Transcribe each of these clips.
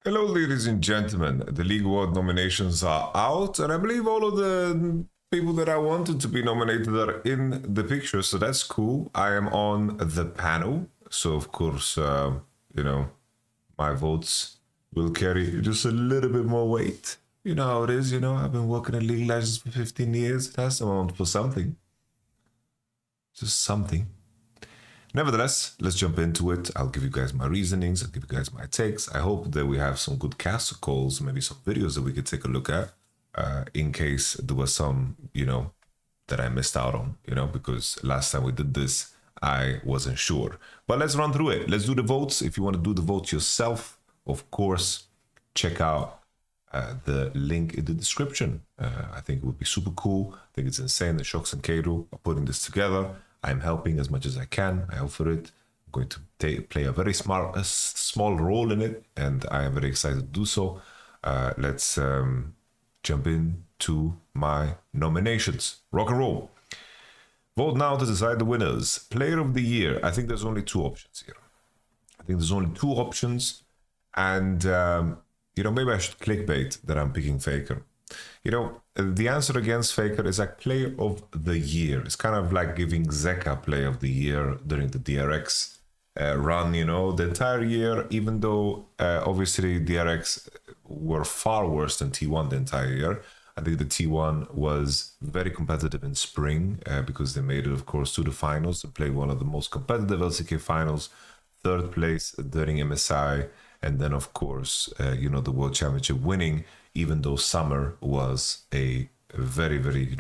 Hello, ladies and gentlemen. The League World nominations are out, and I believe all of the people that I wanted to be nominated are in the picture, so that's cool. I am on the panel, so of course, my votes will carry just a little bit more weight. You know how it is, I've been working at League of Legends for 15 years. It has to amount for something. Just something. Nevertheless, let's jump into it. I'll give you guys my reasonings. I'll give you guys my takes. I hope that we have some good caster calls, maybe some videos that we could take a look at in case there was some, that I missed out on, because last time we did this, I wasn't sure. But let's run through it. Let's do the votes. If you want to do the votes yourself, of course, check out the link in the description. I think it would be super cool. I think it's insane that Shox and Kato are putting this together. I'm helping as much as I can. I offer it. I'm going to play a very small role in it, and I am very excited to do so. Let's jump into my nominations. Rock and roll. Vote now to decide the winners. Player of the Year. I think there's only two options here. And maybe I should clickbait that I'm picking Faker. The answer against Faker is like Player of the Year. It's kind of like giving Zeka Player of the Year during the DRX run, the entire year, even though obviously DRX were far worse than T1 the entire year. I think the T1 was very competitive in spring because they made it, of course, to the finals and played one of the most competitive LCK finals, third place during MSI, and then, of course, the World Championship winning, even though summer was a very, very,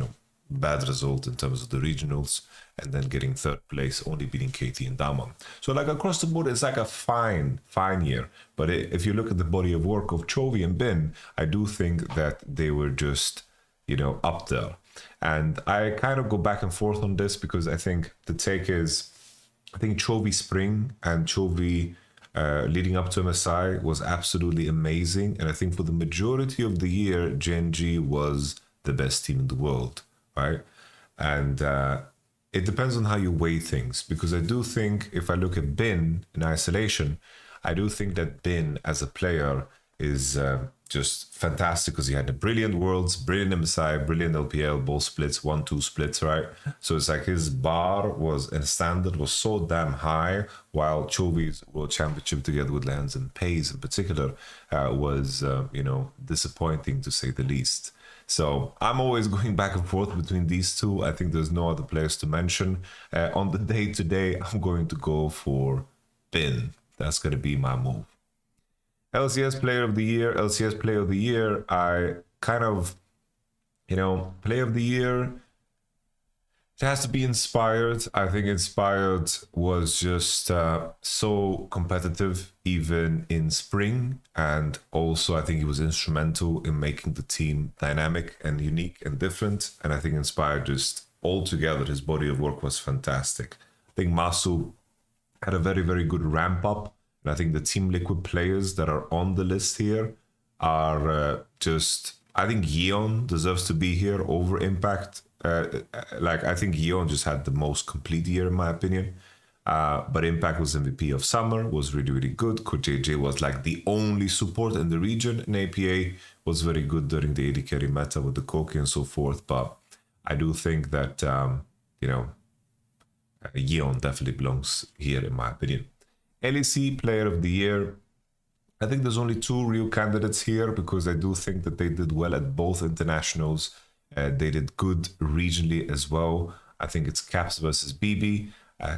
bad result in terms of the regionals, and then getting third place, only beating KT and Damwon. So like across the board, it's like a fine year. But if you look at the body of work of Chovy and Bin, I do think that they were just, up there. And I kind of go back and forth on this because I think the take is, I think Chovy Spring and Chovy leading up to MSI was absolutely amazing. And I think for the majority of the year, GNG was the best team in the world, right? And it depends on how you weigh things, because I do think if I look at Bin in isolation, I do think that Bin as a player is just fantastic because he had the brilliant Worlds, brilliant MSI, brilliant LPL, both splits, 1-2 splits, right? So it's like his bar was and standard was so damn high, while Chovy's World Championship together with Lens and Pays in particular was, disappointing to say the least. So I'm always going back and forth between these two. I think there's no other players to mention. On the day today, I'm going to go for Bin. That's going to be my move. LCS Player of the Year, I kind of, Player of the Year, it has to be Inspired. I think Inspired was just so competitive even in spring, and also I think he was instrumental in making the team dynamic and unique and different, and I think Inspired just altogether, his body of work was fantastic. I think Masu had a very, very good ramp up. And I think the Team Liquid players that are on the list here are I think Yeon deserves to be here over Impact. I think Yeon just had the most complete year in my opinion. But Impact was MVP of summer, was really, really good. JJ was like the only support in the region, and APA was very good during the AD carry meta with the Koki and so forth. But I do think that, Yeon definitely belongs here in my opinion. LEC Player of the Year. I think there's only two real candidates here because I do think that they did well at both internationals. They did good regionally as well. I think it's Caps versus BB.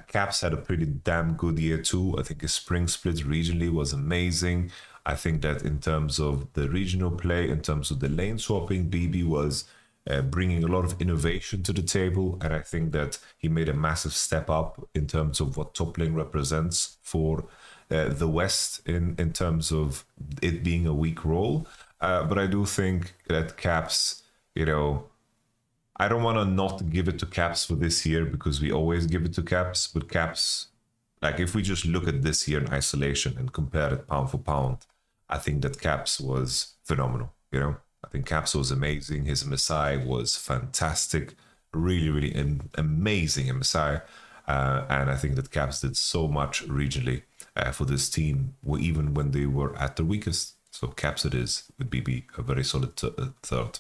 Caps had a pretty damn good year too. I think his spring split regionally was amazing. I think that in terms of the regional play, in terms of the lane swapping, BB was bringing a lot of innovation to the table, and I think that he made a massive step up in terms of what top lane represents for the West in terms of it being a weak role. But I do think that Caps, I don't want to not give it to Caps for this year because we always give it to Caps, but Caps, like if we just look at this year in isolation and compare it pound for pound, I think that Caps was phenomenal, I think Caps was amazing. His MSI was fantastic. Really, really amazing MSI. And I think that Caps did so much regionally for this team, even when they were at their weakest. So Caps it is with BB, a very solid third.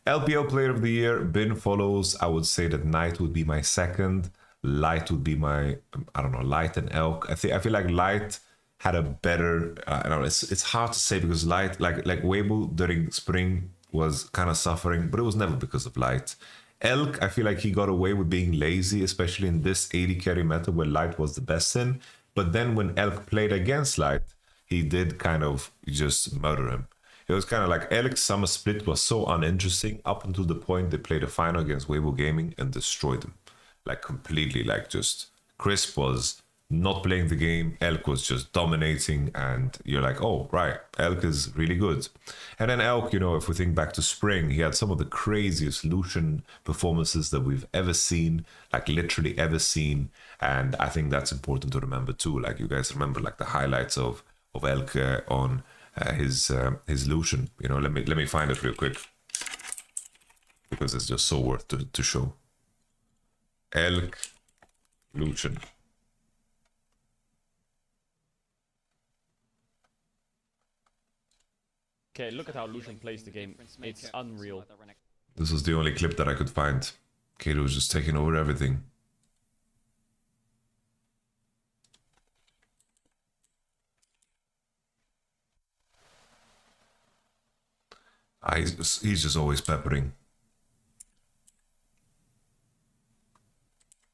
LPL Player of the Year, Bin follows. I would say that Knight would be my second. Light would be my, I don't know, Light and Elk. I feel like Light had a better, I don't know, it's hard to say because Light, like Weibo during spring was kind of suffering, but it was never because of Light. Elk, I feel like he got away with being lazy, especially in this 80 carry meta where Light was the best in. But then when Elk played against Light, he did kind of just murder him. It was kind of like Elk's summer split was so uninteresting up until the point they played a final against Weibo Gaming and destroyed them. Like completely, like just Crisp was not playing the game, Elk was just dominating, and you're like, oh, right, Elk is really good. And then Elk, you know, if we think back to spring, he had some of the craziest Lucian performances that we've ever seen, like literally ever seen. And I think that's important to remember too. Like you guys remember like the highlights of Elk on his Lucian. You know, let me find it real quick because it's just so worth to show. Elk Lucian. Okay, look at how Lucian plays the game. It's unreal. This was the only clip that I could find. Kato was just taking over everything. He's just always peppering.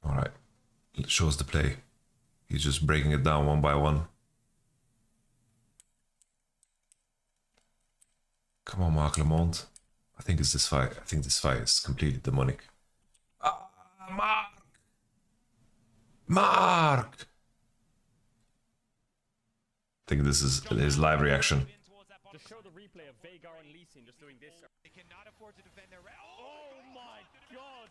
All right, it shows the play. He's just breaking it down one by one. Come on, Mark Lamont. I think it's this fight. I think this fight is completely demonic. Mark! Mark! I think this is his live reaction. Just show the replay of Veigar and Lee Sin just doing this. They cannot afford to defend their... Oh my god!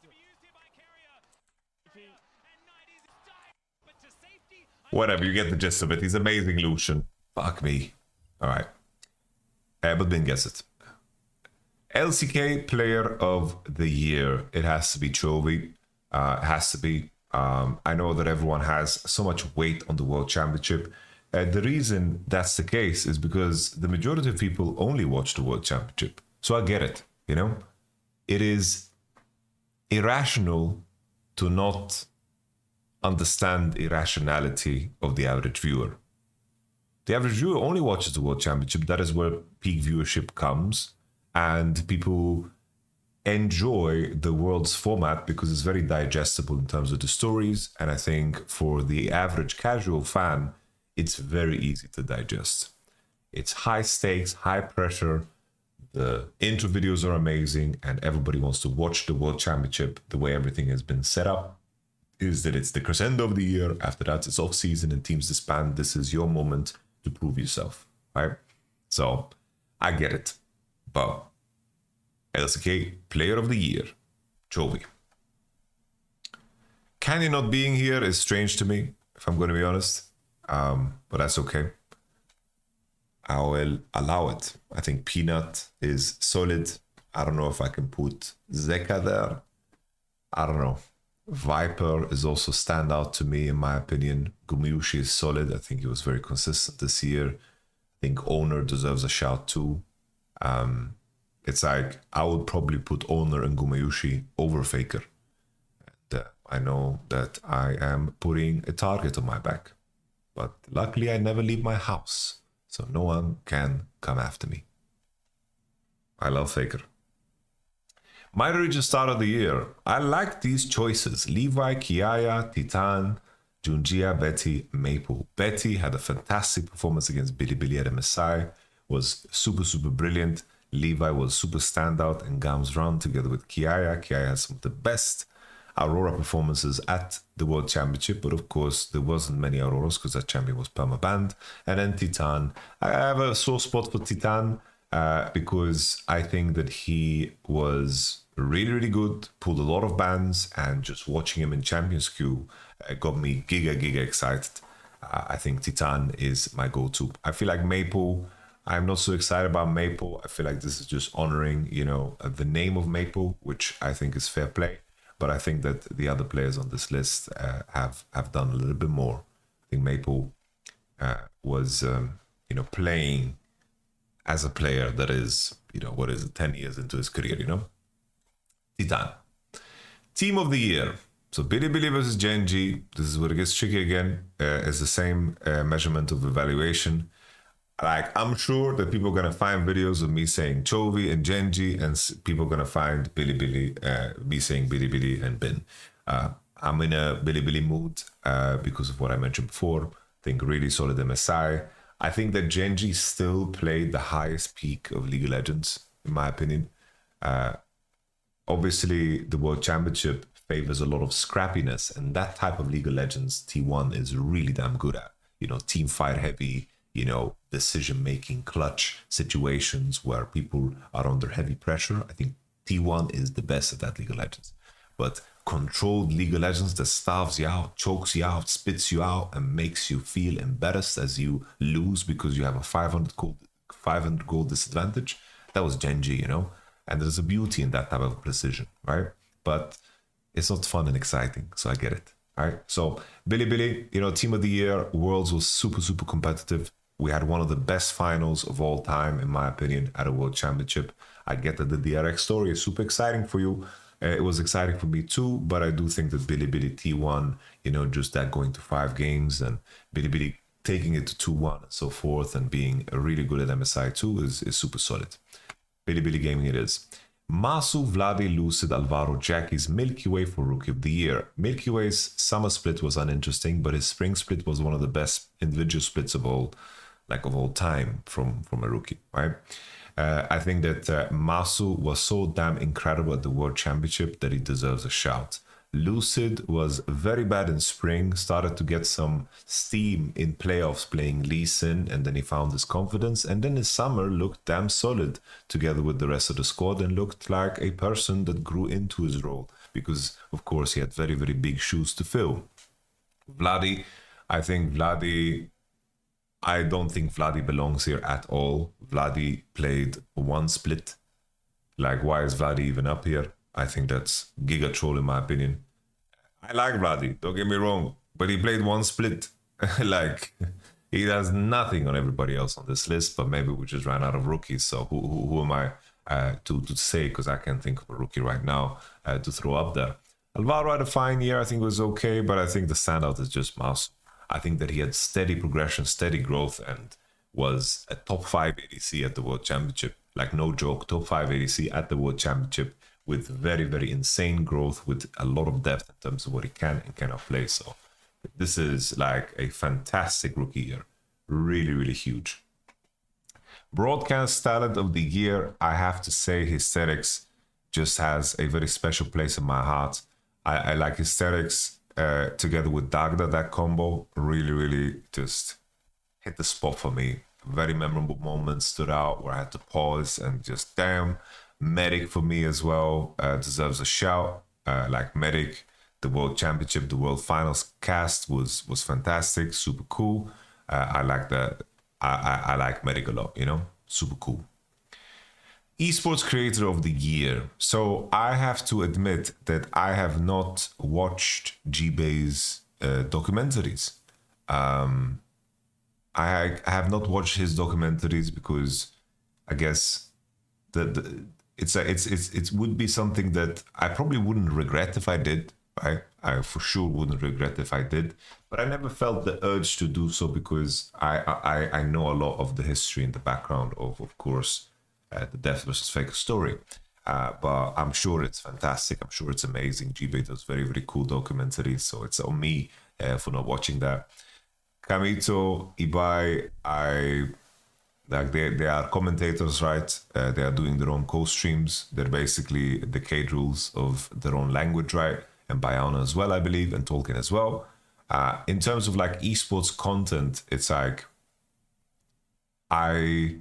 Whatever, you get the gist of it. He's amazing, Lucian. Fuck me. Alright. But Ben gets it. LCK Player of the Year. It has to be Chovy. It has to be. I know that everyone has so much weight on the World Championship. The reason that's the case is because the majority of people only watch the World Championship. So I get it, you know? It is irrational to not understand irrationality of the average viewer. The average viewer only watches the World Championship. That is where peak viewership comes. And people enjoy the World's format because it's very digestible in terms of the stories. And I think for the average casual fan, it's very easy to digest. It's high stakes, high pressure. The intro videos are amazing and everybody wants to watch the World Championship. The way everything has been set up is that it's the crescendo of the year. After that, it's off season and teams disband. This is your moment to prove yourself, right? So I get it. But LCK Player of the Year, Chovy. Canyon not being here is strange to me, if I'm going to be honest. But that's okay. I will allow it. I think Peanut is solid. I don't know if I can put Zeka there. I don't know. Viper is also standout to me, in my opinion. Gumayushi is solid. I think he was very consistent this year. I think Owner deserves a shout too. It's like I would probably put Owner and Gumayushi over Faker. And I know that I am putting a target on my back. But luckily I never leave my house. So no one can come after me. I love Faker. My region start of the year. I like these choices. Levi, Kiaya, Titan, Junjia, Betty, Maple. Betty had a fantastic performance against Bilibili at MSI. Was super brilliant. Levi was super standout in Gam's run together with Kiaya. Kiaya has some of the best Aurora performances at the World Championship, but of course there wasn't many Auroras because that champion was perma-banned. And then Titan. I have a sore spot for Titan because I think that he was really good, pulled a lot of bans, and just watching him in Champions Queue got me giga excited. I think Titan is my go-to. I feel like Maple, I'm not so excited about Maple. I feel like this is just honoring, you know, the name of Maple, which I think is fair play. But I think that the other players on this list have done a little bit more. I think Maple was, you know, playing as a player that is, what is it, 10 years into his career, Titan. Team of the year. So Bilibili versus Genji. This is where it gets tricky again. It's the same measurement of evaluation. Like, I'm sure that people are going to find videos of me saying Chovy and Genji, and people are going to find Bilibili, me saying Bilibili and Bin. I'm in a Bilibili mood because of what I mentioned before. I think really solid MSI. I think that Genji still played the highest peak of League of Legends, in my opinion. Obviously, the World Championship favors a lot of scrappiness, and that type of League of Legends T1 is really damn good at. Team fight heavy, decision-making, clutch situations where people are under heavy pressure. I think T1 is the best at that League of Legends. But controlled League of Legends that starves you out, chokes you out, spits you out, and makes you feel embarrassed as you lose because you have a 500 goal disadvantage. That was Genji, And there's a beauty in that type of precision, right? But it's not fun and exciting, so I get it. All right. So Bilibili, Team of the Year, Worlds was super, super competitive. We had one of the best finals of all time, in my opinion, at a World Championship. I get that the DRX story is super exciting for you. It was exciting for me too, but I do think that Bilibili T1, just that going to 5 games and Bilibili taking it to 2-1 and so forth and being really good at MSI too is super solid. Bilibili Gaming it is. Masu, Vladi, Lucid, Alvaro, Jackie's Milky Way for Rookie of the Year. Milky Way's summer split was uninteresting, but his spring split was one of the best individual splits of all time from a rookie, right? I think that Masu was so damn incredible at the World Championship that he deserves a shout. Lucid was very bad in spring, started to get some steam in playoffs playing Lee Sin, and then he found his confidence, and then his summer looked damn solid together with the rest of the squad and looked like a person that grew into his role because, of course, he had very, very big shoes to fill. Vladi, I don't think Vladi belongs here at all. Vladi played one split. Like, why is Vladi even up here? I think that's Giga Troll in my opinion. I like Vladi, don't get me wrong, but he played one split. He does nothing on everybody else on this list, but maybe we just ran out of rookies. So who am I to say? Because I can't think of a rookie right now to throw up there. Alvaro had a fine year. I think it was okay, but I think the standout is just Mouse. I think that he had steady progression, steady growth, and was a top 5 ADC at the World Championship. Like, no joke, top 5 ADC at the World Championship with very, very insane growth, with a lot of depth in terms of what he can and cannot play. So this is like a fantastic rookie year. Really, really huge. Broadcast talent of the year, I have to say Hysterics just has a very special place in my heart. I like Hysterics together with Dagda. That combo really, really just hit the spot for me. Very memorable moments stood out where I had to pause and just damn. Medic for me as well deserves a shout. Like Medic, the World Championship, the World Finals cast was fantastic, super cool. I like that. I like Medic a lot, super cool. Esports Creator of the Year. So I have to admit that I have not watched G-Bay's documentaries. I have not watched his documentaries because I guess it would be something that I probably wouldn't regret if I did. I for sure wouldn't regret if I did, but I never felt the urge to do so because I know a lot of the history in the background of course, the Death versus Faker story. But I'm sure it's fantastic. I'm sure it's amazing. G-Bay does very, very cool documentaries, so it's on me for not watching that. Kamito, Ibai, they are commentators, right? They are doing their own co-streams. They're basically the Cade rules of their own language, right? And Bayana as well, I believe, and Tolkien as well. In terms of like esports content, it's like I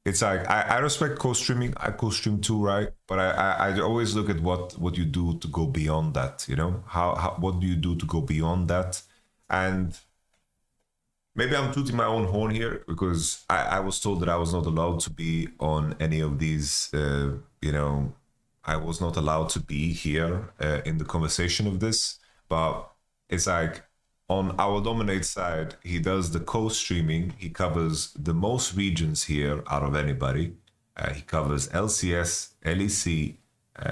respect co-streaming. I co-stream too, right? But I always look at what you do to go beyond that. How what do you do to go beyond that? And maybe I'm tooting my own horn here because I was told that I was not allowed to be on any of these. I was not allowed to be here in the conversation of this. But it's like On our Dominate side, he does the co-streaming. He covers the most regions here out of anybody. He covers LCS, LEC,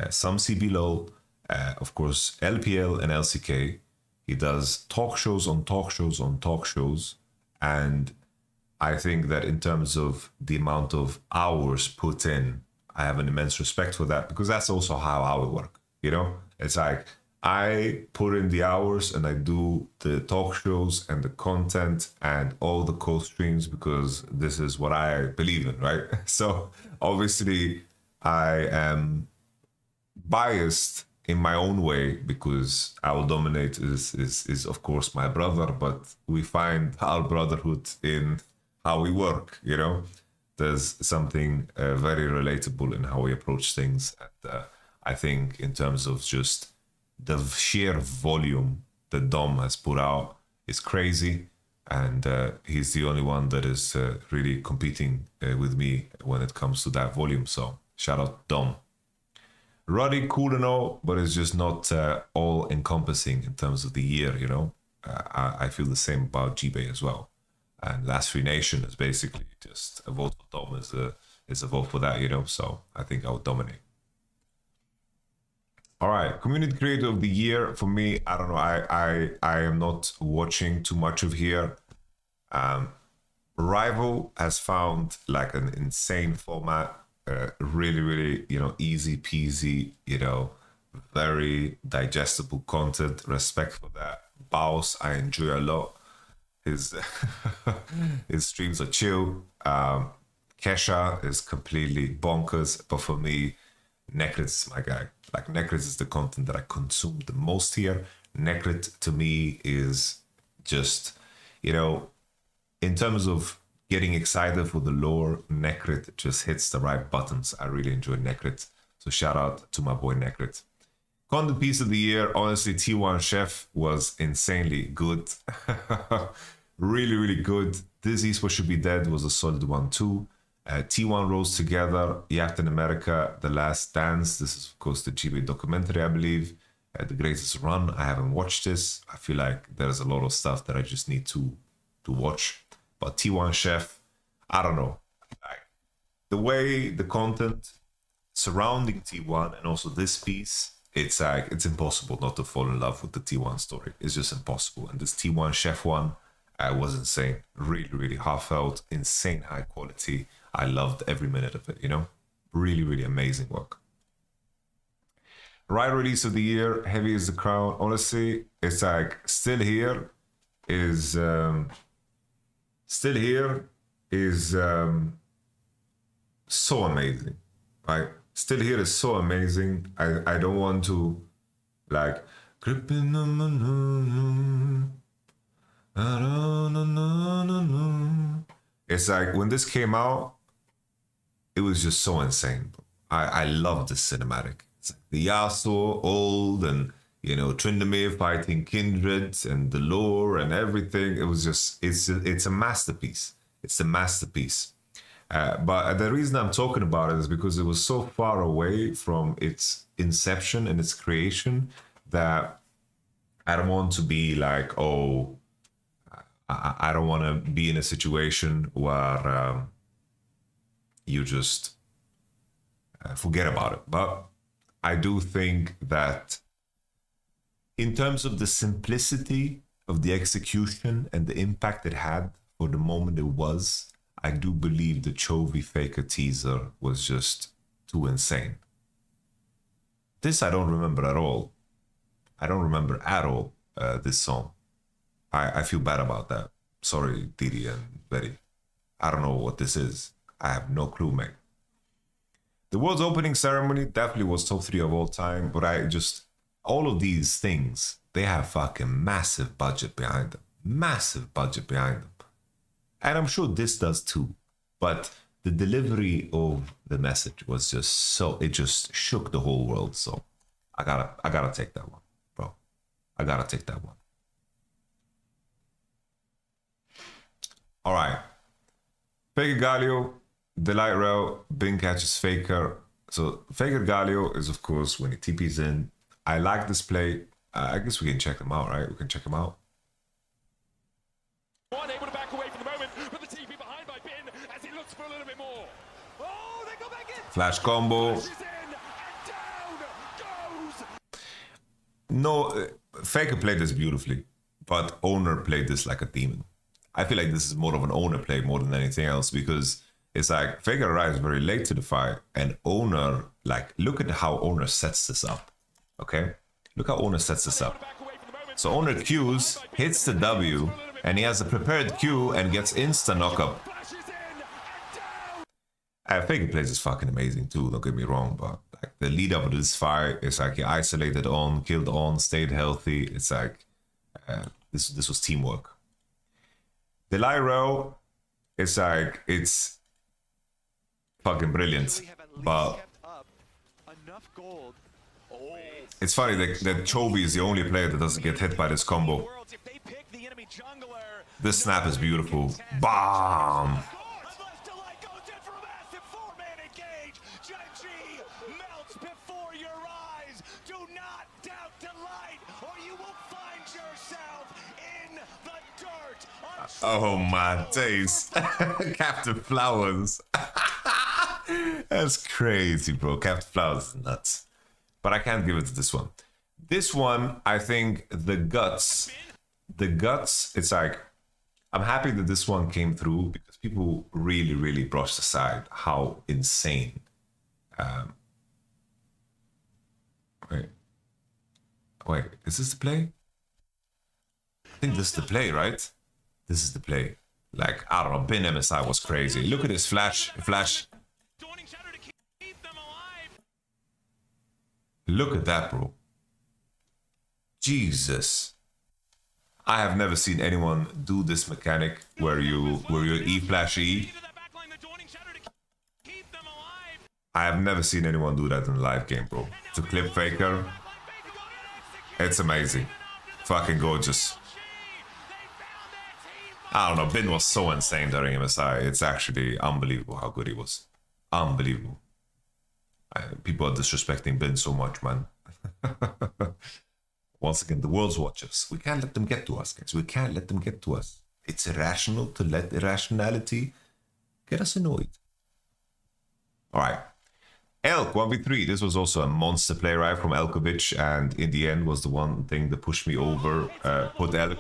some CBLOL, of course, LPL and LCK. He does talk shows on talk shows on talk shows. And I think that in terms of the amount of hours put in, I have an immense respect for that because that's also how I would work. You know, it's like I put in the hours and I do the talk shows and the content and all the co-streams because this is what I believe in, right? So obviously I am biased in my own way because Our Dominate is of course my brother, but we find our brotherhood in how we work, you know? There's something very relatable in how we approach things. And I think in terms of just the sheer volume that Dom has put out is crazy. And he's the only one that is really competing with me when it comes to that volume. So shout out Dom. Roddy, cool and all, but it's just not all encompassing in terms of the year, you know? I feel the same about G-Bay as well. And Last Free Nation is basically just a vote for Dom is a vote for that, you know? So I think I would dominate. All right, Community Creator of the Year for me. I don't know. I am not watching too much of here. Rival has found like an insane format. Really, really, you know, easy peasy, you know, very digestible content. Respect for that. Baus, I enjoy a lot. His his streams are chill. Kesha is completely bonkers, but for me, Necrit is my guy. Like Necrit is the content that I consume the most here. Necrit to me is just, you know, in terms of getting excited for the lore, Necrit just hits the right buttons. I really enjoy Necrit. So shout out to my boy Necrit. Content piece of the year, honestly, T1 Chef was insanely good. Really, really good. This Esports Should Be Dead was a solid one too. T1 Rose Together, Captain America, The Last Dance. This is, of course, the GB documentary, I believe. The Greatest Run. I haven't watched this. I feel like there's a lot of stuff that I just need to watch. But T1 Chef, I don't know. Like, the way the content surrounding T1 and also this piece, it's like, it's impossible not to fall in love with the T1 story. It's just impossible. And this T1 Chef one was insane. Really, really heartfelt, insane high quality. I loved every minute of it, you know? Really, really amazing work. Riot Release of the Year, Heavy is the Crown. Honestly, it's like Still Here is so amazing. Right? Still Here is so amazing. I don't want to like gripping on my it's like when this came out, it was just so insane. I love this cinematic. It's like the Yasuo old and, you know, Tryndamere fighting Kindred and the lore and everything. It was just, it's a masterpiece. It's a masterpiece. But the reason I'm talking about it is because it was so far away from its inception and its creation that I don't want to be like, oh, I don't want to be in a situation where you just forget about it. But I do think that in terms of the simplicity of the execution and the impact it had for the moment it was, I do believe the Chovy Faker teaser was just too insane. This I don't remember at all. I don't remember at all this song. I feel bad about that. Sorry, Didi and Betty. I don't know what this is. I have no clue, mate. The world's opening ceremony definitely was top 3 of all time, but all of these things, they have fucking massive budget behind them. Massive budget behind them. And I'm sure this does too. But the delivery of the message was just so, it just shook the whole world. So I gotta take that one, bro. I gotta take that one. All right. Faker Galio, Delight Rail, Bing catches Faker. So Faker Galio is, of course, when he TPs in. I like this play. I guess we can check them out, right? We can check them out. One able to back away for the moment, but the TP behind by Bin as he looks for a little bit more. Oh, they go back in. Flash combo. She's in and down goes. No, Faker played this beautifully, but Owner played this like a demon. I feel like this is more of an Owner play more than anything else, because it's like Faker arrives very late to the fight, and Owner, like, look at how Owner sets this up. Okay? Look how Owner sets this up. So Owner Qs, hits the W, and he has a prepared Q and gets insta knockup. Faker plays is fucking amazing too, don't get me wrong, but like the lead up to this fight is like he isolated on, killed on, stayed healthy. It's like this was teamwork. The Lyro is like, it's fucking brilliant, but it's funny that Chovy is the only player that doesn't get hit by this combo. This snap is beautiful. Bam! Oh my days. Captain Flowers. That's crazy, bro. Captain Flowers is nuts. But I can't give it to this one. This one, I think the guts, it's like, I'm happy that this one came through because people really brushed aside how insane. Wait, is this the play? I think this is the play, right? This is the play. Like, I don't know, Bin MSI was crazy. Look at this flash. Look at that, bro. Jesus. I have never seen anyone do this mechanic where you E flash E. I have never seen anyone do that in a live game, bro. To clip Faker. It's amazing. Fucking gorgeous. I don't know, Bin was so insane during MSI. It's actually unbelievable how good he was. Unbelievable. People are disrespecting Bin so much, man. Once again, the world's watchers. We can't let them get to us, guys. We can't let them get to us. It's irrational to let irrationality get us annoyed. Alright. Elk 1v3. This was also a monster play, right, from Elkovic, and in the end was the one thing that pushed me over, put Elk.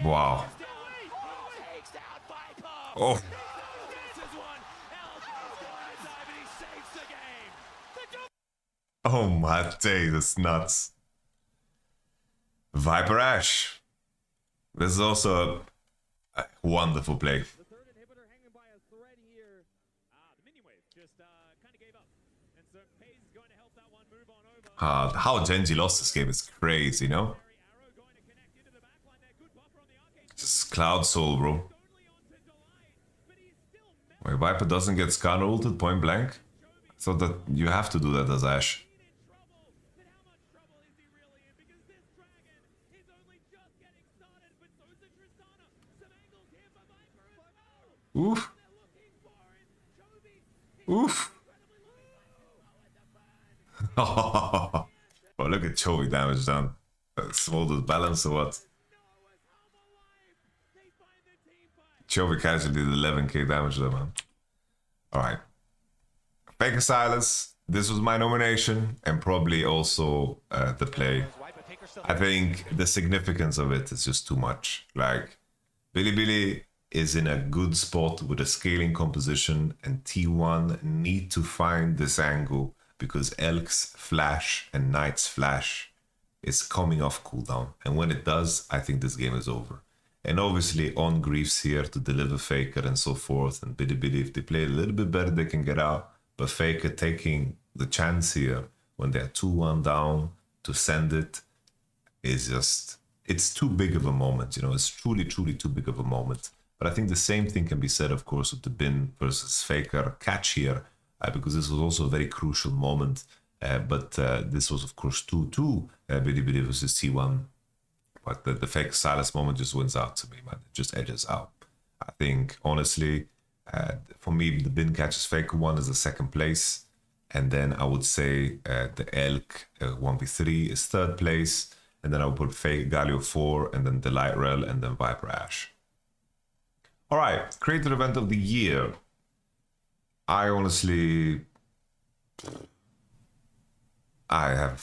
Wow. Oh. Oh my day, that's nuts. Viper Ash. This is also a wonderful play. How Genji lost this game is crazy, you know? Just Cloud Soul, bro. Wait, Viper doesn't get Scan ulted point blank? So that you have to do that as Ash. Oof. Oof. Oh, look at Chovy damage done. Smoldered balance or what? Chovy casually did 11k damage there, man. Alright. Faker Silas. This was my nomination and probably also the play. I think the significance of it is just too much. Like, Bilibili is in a good spot with a scaling composition, and T1 need to find this angle because Elk's flash and Knight's flash is coming off cooldown. And when it does, I think this game is over. And obviously on Grief's here to deliver Faker and so forth, and Bilibili, if they play a little bit better, they can get out. But Faker taking the chance here when they're 2-1 down to send it is just, it's too big of a moment, you know, it's truly too big of a moment. But I think the same thing can be said, of course, with the Bin versus Faker catch here, because this was also a very crucial moment. But this was, of course, 2-2, Bilibili versus T1. But the Faker Silas moment just wins out to me, man. It just edges out. I think, honestly, for me, the Bin catches Faker one is the second place. And then I would say the Elk 1v3 is third place. And then I would put Fake Galio 4, and then the Light Rel, and then Viper Ash. All right, creator event of the year. I honestly, I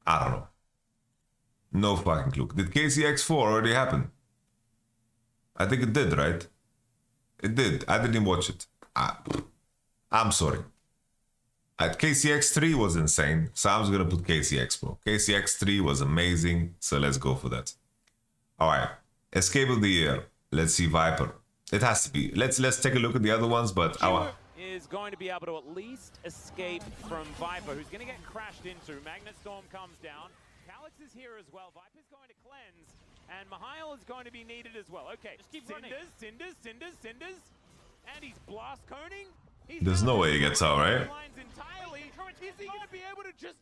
don't know. No fucking clue. Did KCX4 already happen? I think it did, right? It did. I didn't watch it. I'm sorry. KCX3 was insane, so I'm just gonna put KCX4. KCX3 was amazing, so let's go for that. All right, escape of the year. Let's see Viper. It has to be. Let's take a look at the other ones, but is going to be able to at least escape from Viper, who's going to get crashed into. Magnet Storm comes down. Calix is here as well. Viper's going to cleanse, and Mihail is going to be needed as well. Okay, just keep Cinders, and he's blast coning. There's no way he gets out, right? Is he going to be able to just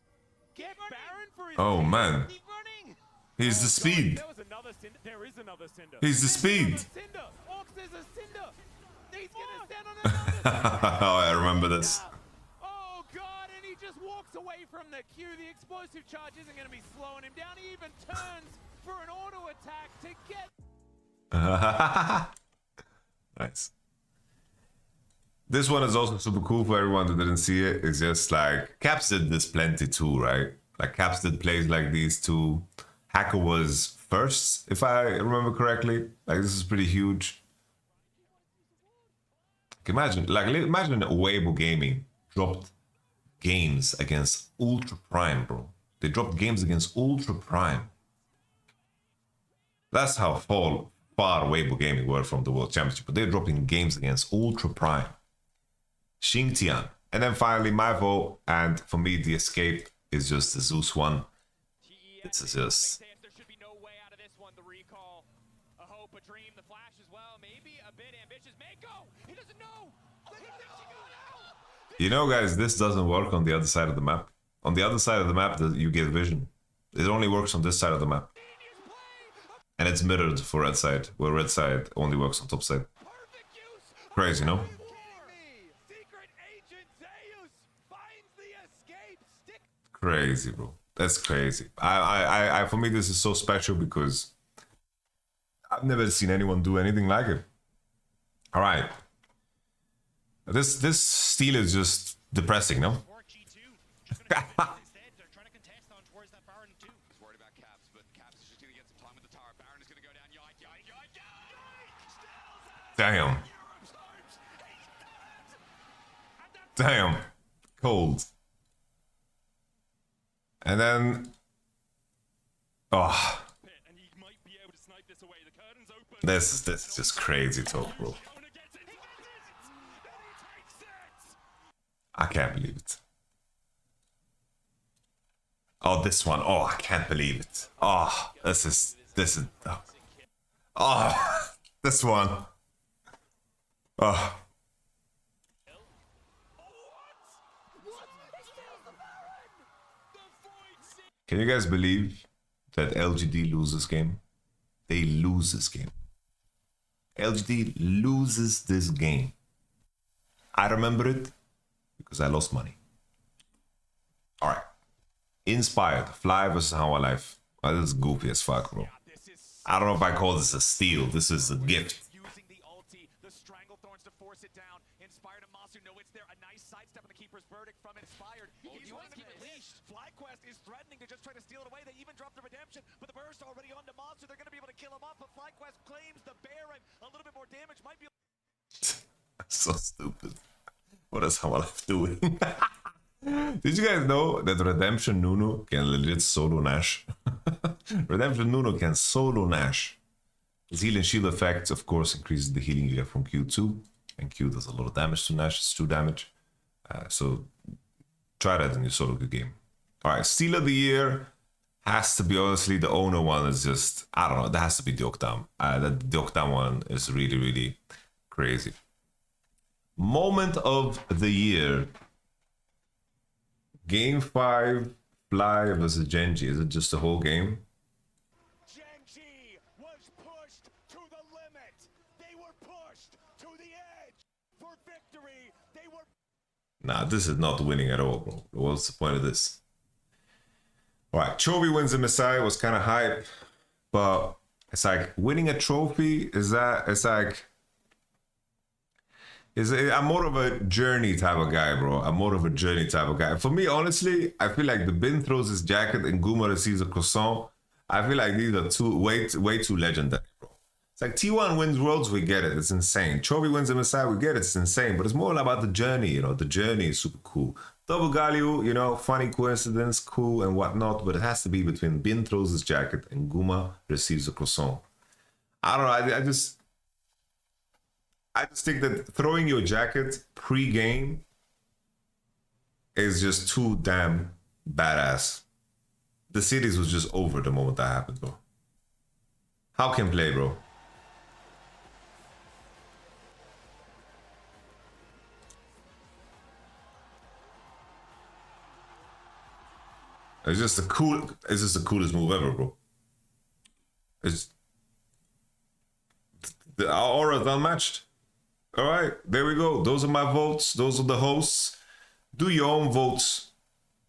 get Baron for his Oh man, Keep running. he's the speed. There was another Cinder. There is another Cinder. He's the speed. Cinder. Orcs, there's a Cinder. He's gonna stand on another. Oh, I remember this. Oh god, and he just walks away from the queue. The explosive charge isn't gonna be slowing him down. He even turns for an auto attack to get. Nice. This one is also super cool for everyone that didn't see it. It's just like Caps did this plenty too, right? Like Caps did plays like these too. Hacker was first, if I remember correctly. Like this is pretty huge. Imagine Weibo Gaming dropped games against Ultra Prime, bro. They dropped games against Ultra Prime. That's how far Weibo Gaming were from the World Championship. But they're dropping games against Ultra Prime. Xingtian. And then finally, my vote. And for me, the escape is just the Zeus one. This is just... There should be no way out of this one. The recall, a hope, a dream, the flash as well. Maybe a bit ambitious. Mako! He doesn't know! He thinks he got out! You know, guys, this doesn't work on the other side of the map. On the other side of the map, you get vision. It only works on this side of the map. And it's mirrored for red side, where red side only works on top side. Crazy, no? Crazy, bro. That's crazy. I for me, this is so special because I've never seen anyone do anything like it. All right. This steal is just depressing, no? Damn. Damn. Cold. And then... Oh. This is just crazy talk, bro. I can't believe it. Oh, this one. Oh, I can't believe it. Oh, this is... Oh, this one. Oh. Can you guys believe that LGD loses game? They lose this game. LGD loses this game. I remember it because I lost money. Alright. Inspired. Fly versus How I Life. Oh, this is goofy as fuck, bro. I don't know if I call this a steal. This is a gift. Using the ulti, the strangle thorns to force it down. Inspired and Masu know it's there. A nice sidestep on the keeper's verdict from Inspired. He's one to keep it leashed. FlyQuest is threatening to just try to steal it away. They even dropped the redemption, but the burst already on to Masu. They're going to be able to kill him off, but FlyQuest claims the Baron. A little bit more damage might be... So stupid. What is How I Life doing? Did you guys know that Redemption Nunu can legit solo Nash? Redemption Nunu can solo Nash. His heal and shield effects, of course, increases the healing you get from Q2. And Q does a lot of damage to Nash, it's 2 damage. So try that in your solo good game. Alright, Steal of the Year has to be, honestly, the owner one is just, I don't know, that has to be the Octam. The Octam one is really, really crazy. Moment of the Year. Game 5, Fly versus Genji. Is it just the whole game? Genji was pushed to the limit. They were pushed to the edge for victory. They were Nah, this is not winning at all, bro. What's the point of this? All right, Chovy wins the Messiah, was kind of hype, but it's like winning a trophy I'm more of a journey type of guy, bro. I'm more of a journey type of guy. For me, honestly, I feel like the Bin throws his jacket and Guma receives a croissant. I feel like these are way too legendary, bro. It's like T1 wins worlds, we get it. It's insane. Chovy wins the Messiah, we get it. It's insane. But it's more about the journey, you know. The journey is super cool. Double Galio, you know, funny coincidence, cool and whatnot. But it has to be between Bin throws his jacket and Guma receives a croissant. I don't know. I just think that throwing your jacket pre-game is just too damn badass. The series was just over the moment that happened, bro. How can play, bro? It's just the coolest move ever, bro. Our aura is unmatched. All right, there we go. Those are my votes. Those are the hosts. Do your own votes.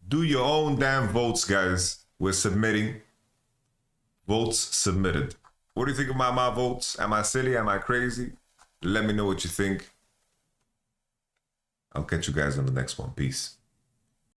Do your own damn votes, guys. We're submitting. Votes submitted. What do you think about my votes? Am I silly? Am I crazy? Let me know what you think. I'll catch you guys on the next one. Peace.